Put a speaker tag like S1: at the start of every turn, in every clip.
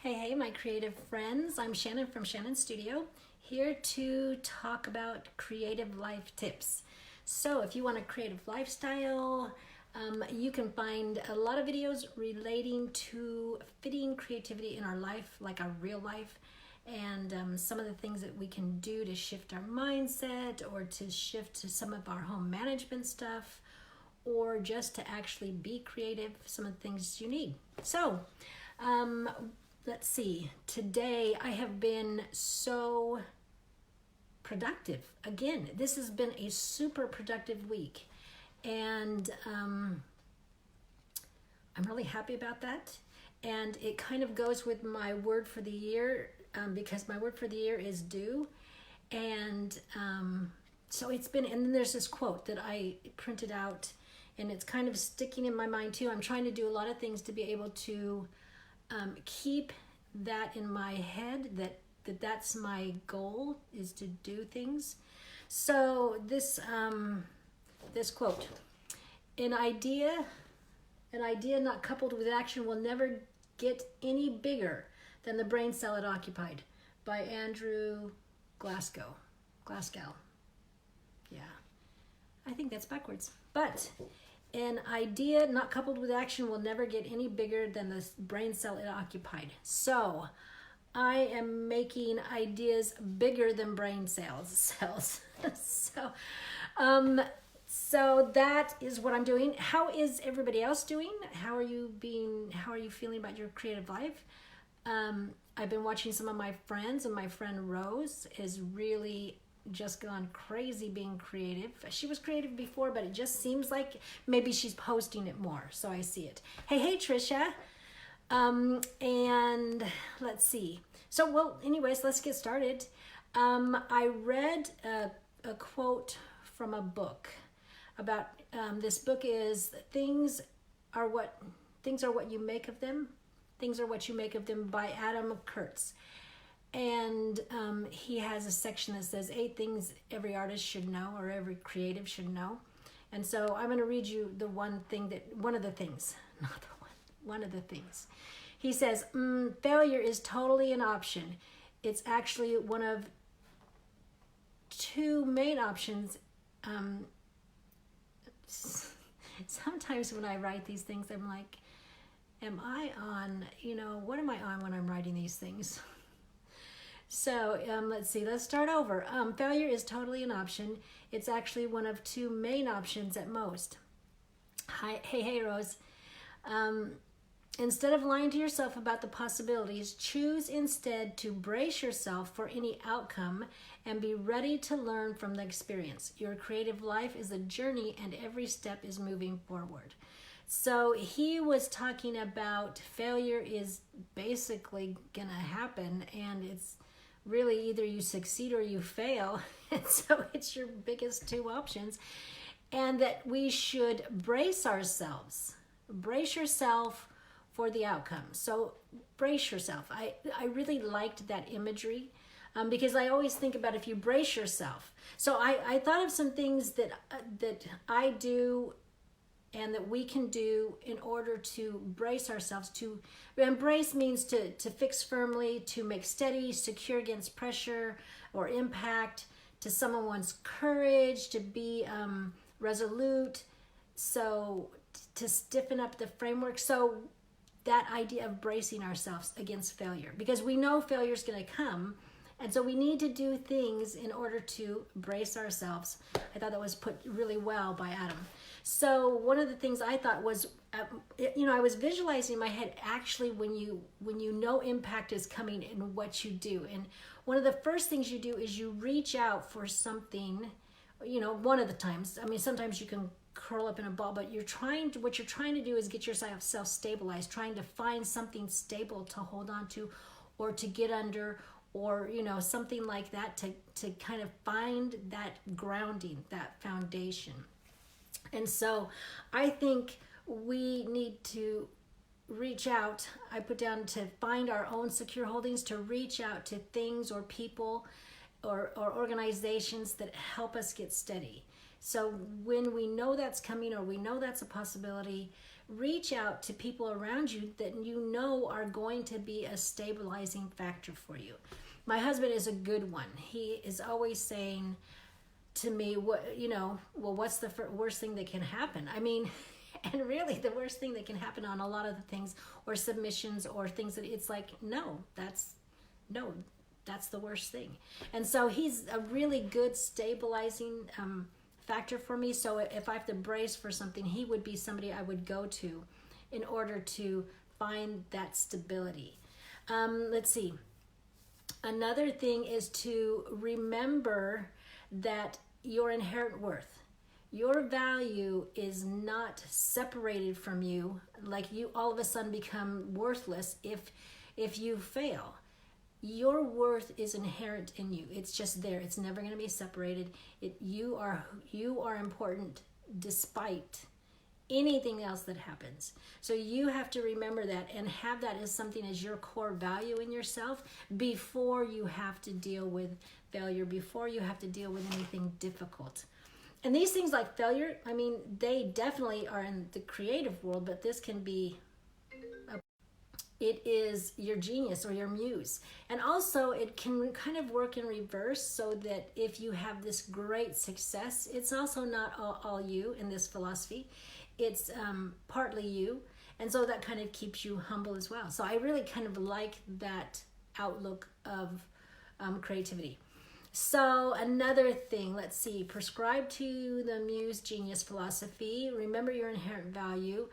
S1: Hey, my creative friends. I'm Shannon from Shannon Studio, here to talk about creative life tips. So if you want a creative lifestyle, you can find a lot of videos relating to fitting creativity in our life, like our real life, and some of the things that we can do to shift our mindset or to shift to some of our home management stuff, or just to actually be creative, some of the things you need. So, let's see. Today I have been so productive. Again, this has been a super productive week, and I'm really happy about that. And it kind of goes with my word for the year, because my word for the year is do. And so it's been, and then there's this quote that I printed out, and it's kind of sticking in my mind too. I'm trying to do a lot of things to be able to keep that in my head, that's my goal, is to do things. So this quote: an idea not coupled with action will never get any bigger than the brain cell it occupied, by Andrew Glasgow. Yeah, I think that's backwards, but an idea not coupled with action will never get any bigger than the brain cell it occupied. So I am making ideas bigger than brain cells. So that is what I'm doing. How is everybody else doing? How are you feeling about your creative life? I've been watching some of my friends, and my friend Rose is really just gone crazy being creative. She was creative before, but it just seems like maybe she's posting it more, so I see it. Hey Trisha. And let's see. So, well, anyways, let's get started. I read a quote from a book about, this book is Things Are What You Make of Them. Things Are What You Make of Them, by Kurtz. And he has a section that says 8 things every artist should know, or every creative should know. And so I'm going to read you one of the things. He says, failure is totally an option. It's actually one of 2 main options. Sometimes when I write these things, I'm like, what am I on when I'm writing these things? So let's see, let's start over. Failure is totally an option. It's actually one of 2 main options at most. Hey, Rose. Instead of lying to yourself about the possibilities, choose instead to brace yourself for any outcome and be ready to learn from the experience. Your creative life is a journey, and every step is moving forward. So he was talking about failure is basically gonna happen, and it's really either you succeed or you fail. And so it's your biggest 2 options, and that we should brace ourselves. Brace yourself for the outcome. So brace yourself. I really liked that imagery, because I always think about if you brace yourself. So I thought of some things that I do and that we can do in order to brace ourselves. To embrace means to fix firmly, to make steady, secure against pressure or impact, to summon one's courage, to be resolute, so to stiffen up the framework. So that idea of bracing ourselves against failure, because we know failure is going to come, and so we need to do things in order to brace ourselves. I thought that was put really well by Adam. So one of the things I thought was, I was visualizing in my head, actually, when you know impact is coming in what you do. And one of the first things you do is you reach out for something, one of the times. I mean, sometimes you can curl up in a ball, but what you're trying to do is get yourself stabilized, trying to find something stable to hold on to, or to get under, or something like that, to kind of find that grounding, that foundation. And so I think we need to reach out. I put down to find our own secure holdings, to reach out to things or people or organizations that help us get steady. So when we know that's coming, or we know that's a possibility, reach out to people around you that you know are going to be a stabilizing factor for you. My husband is a good one. He is always saying to me, what's the worst thing that can happen? I mean, and really the worst thing that can happen on a lot of the things, or submissions, or things that it's like, that's the worst thing. And so he's a really good stabilizing factor for me. So if I have to brace for something, he would be somebody I would go to in order to find that stability. Let's see. Another thing is to remember that your inherent worth, your value is not separated from you, like you all of a sudden become worthless if you fail. Your worth is inherent in you. It's just there. It's never going to be separated. You are important despite anything else that happens. So you have to remember that and have that as something as your core value in yourself before you have to deal with failure, before you have to deal with anything difficult. And these things like failure, I mean, they definitely are in the creative world, but this can be it is your genius or your muse. And also it can kind of work in reverse, so that if you have this great success, it's also not all you in this philosophy. It's partly you. And so that kind of keeps you humble as well. So I really kind of like that outlook of creativity. So another thing, let's see, prescribe to the muse genius philosophy. Remember your inherent value.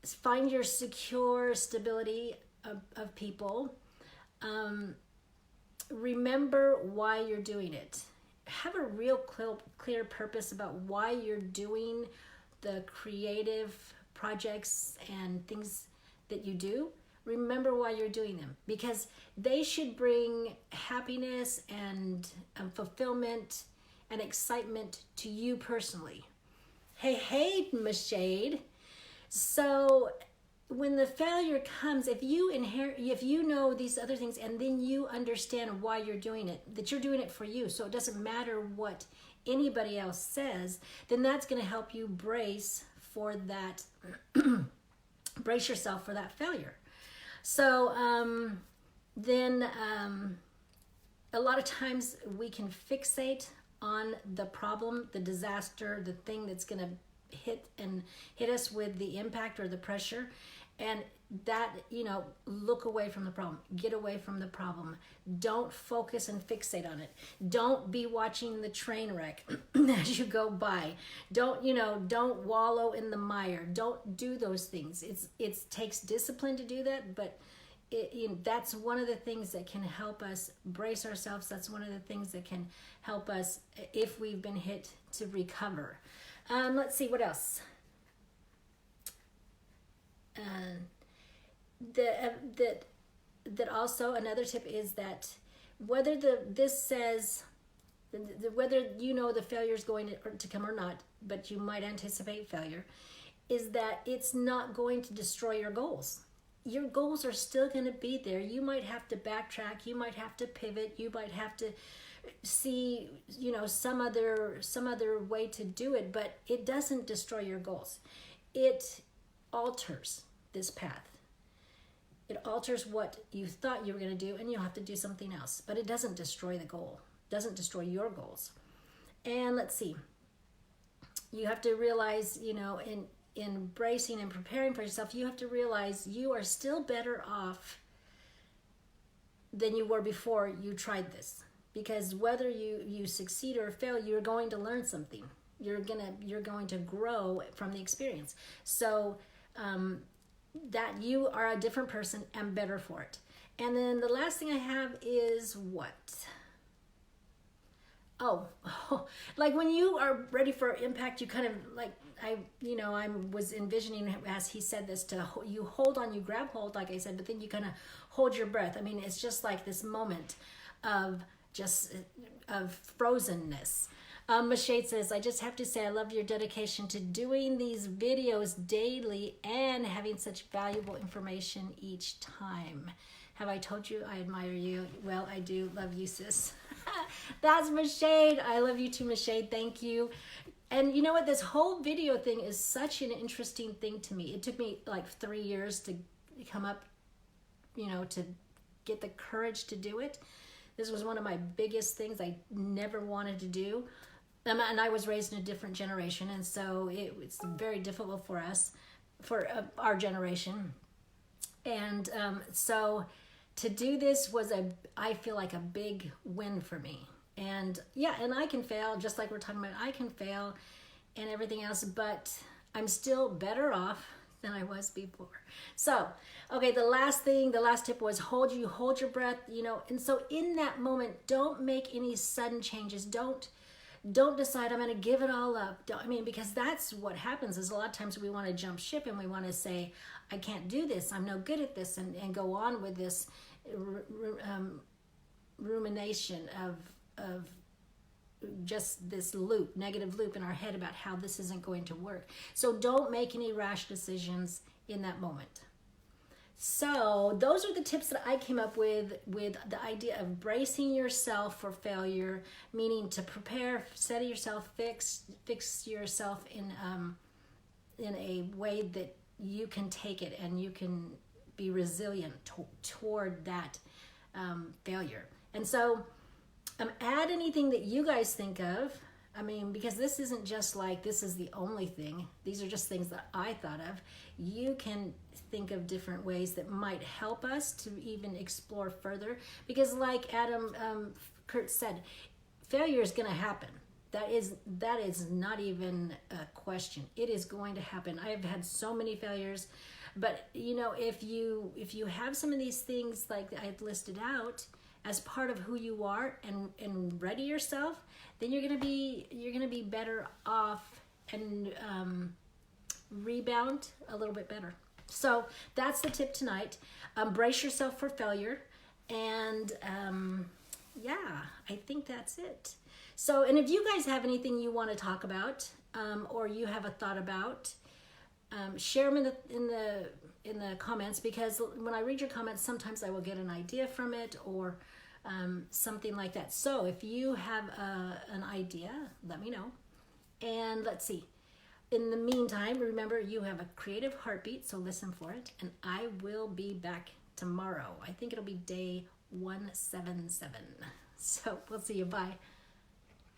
S1: Find your secure stability of people. Remember why you're doing it. Have a real clear purpose about why you're doing the creative projects and things that you do. Remember why you're doing them, because they should bring happiness and fulfillment and excitement to you personally. Hey, Mashade. So when the failure comes, if you know these other things, and then you understand why you're doing it, that you're doing it for you, so it doesn't matter what anybody else says, then that's going to help you brace for that, brace yourself for that failure. So then a lot of times we can fixate on the problem, the disaster, the thing that's going to hit us with the impact or the pressure, and that, look away from the problem, get away from the problem. Don't focus and fixate on it. Don't be watching the train wreck as you go by. Don't wallow in the mire. Don't do those things. It takes discipline to do that, but that's one of the things that can help us brace ourselves. That's one of the things that can help us, if we've been hit, to recover. Let's see, what else? That also, another tip is that whether this says, whether the failure is going to come or not, but you might anticipate failure, is that it's not going to destroy your goals. Your goals are still going to be there. You might have to backtrack. You might have to pivot. You might have to see some other way to do it, but it doesn't destroy your goals. It alters this path. It alters what you thought you were going to do, and you'll have to do something else, but it doesn't destroy the goal. It doesn't destroy your goals. And let's see, you have to realize, in bracing and preparing for yourself, you have to realize you are still better off than you were before you tried this. Because whether you succeed or fail, you're going to learn something. You're going to grow from the experience. So that you are a different person and better for it. And then the last thing I have is what? Oh, like when you are ready for impact, you kind of like, I was envisioning, as he said this, you hold on, you grab hold, like I said, but then you kind of hold your breath. I mean, it's just like this moment of frozenness. Mashade says, I just have to say, I love your dedication to doing these videos daily and having such valuable information each time. Have I told you I admire you? Well, I do love you, sis. That's Mashade. I love you too, Mashade. Thank you. And you know what? This whole video thing is such an interesting thing to me. It took me like 3 years to come up, to get the courage to do it. This was one of my biggest things I never wanted to do. And I was raised in a different generation, and so it's very difficult for us, for our generation. And so to do this was I feel like a big win for me. And yeah, and I can fail, just like we're talking about, I can fail and everything else, but I'm still better off than I was before. So, okay, the last tip was hold your breath, and so in that moment, don't make any sudden changes. Don't decide I'm going to give it all up. Because that's what happens is a lot of times we want to jump ship and we want to say, I can't do this. I'm no good at this, and go on with this rumination of just this negative loop in our head about how this isn't going to work. So don't make any rash decisions in that moment. So those are the tips that I came up with the idea of bracing yourself for failure, meaning to prepare, set yourself, fix yourself in a way that you can take it and you can be resilient toward that failure. And so add anything that you guys think of. Because this isn't just like this is the only thing. These are just things that I thought of. You can think of different ways that might help us to even explore further. Because like Kurtz said, failure is going to happen. That is not even a question. It is going to happen. I've had so many failures. But if you have some of these things like I've listed out as part of who you are and ready yourself, then you're gonna be better off and rebound a little bit better. So that's the tip tonight. Brace yourself for failure, and I think that's it. So, and if you guys have anything you want to talk about, or you have a thought about, share them in the comments, because when I read your comments, sometimes I will get an idea from it or something like that. So if you have an idea, let me know. And let's see. In the meantime, remember, you have a creative heartbeat, so listen for it. And I will be back tomorrow. I think it'll be day 177. So we'll see you. Bye.